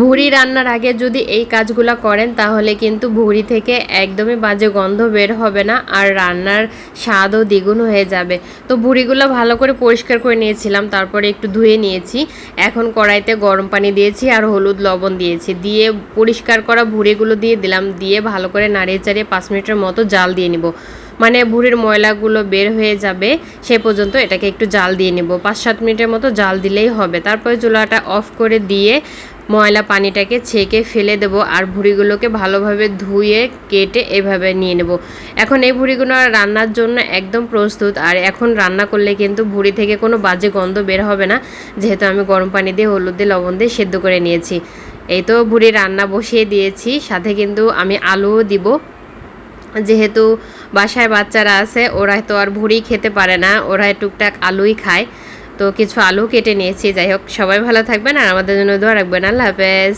ভুড়ি রান্নার আগে যদি এই কাজগুলো করেন তাহলে কিন্তু ভুড়ি থেকে একদমই বাজে গন্ধ বের হবে না, আর রান্নার স্বাদও দ্বিগুণ হয়ে যাবে। তো ভুড়িগুলো ভালো করে পরিষ্কার করে নিয়েছিলাম, তারপরে একটু ধুয়ে নিয়েছি। এখন কড়াইতে গরম পানি দিয়েছি আর হলুদ লবণ দিয়েছি, দিয়ে পরিষ্কার করা ভুড়িগুলো দিয়ে দিলাম, দিয়ে ভালো করে নাড়িয়ে চাড়িয়ে 5 মিনিটের মতো জাল দিয়ে নিব। মানে ভুড়ির ময়লাগুলো বের হয়ে যাবে সে পর্যন্ত এটাকে একটু জাল দিয়ে নেব। 5-7 মিনিটের মতো জাল দিলেই হবে। তারপরে চুলাটা অফ করে দিয়ে ময়লা পানিটাকে ছেঁকে ফেলে দেব, আর ভুড়িগুলোকে ভালোভাবে ধুয়ে কেটে এভাবে নিয়ে নেব। এখন এই ভুড়িগুলো রান্নার জন্য একদম প্রস্তুত, আর এখন রান্না করলে কিন্তু ভুড়ি থেকে কোনো বাজে গন্ধ বের হবে না, যেহেতু আমি গরম পানি দিয়ে হলুদ দিয়ে লবণ দিয়ে সেদ্ধ করে নিয়েছি। এই তো ভুড়ি রান্না বসিয়ে দিয়েছি, সাথে কিন্তু আমি আলুও দিব। যেহেতু বাসায় বাচ্চারা আছে, ওরা তো আর ভুড়ি খেতে পারে না, ওরা টুকটাক আলুই খায়। তো কিছু আলু কেটে নিয়েছি। যাই হোক, সবাই ভালো থাকবেন আর আমাদের জন্য দোয়া রাখবেন। আল্লাহ হাফেজ।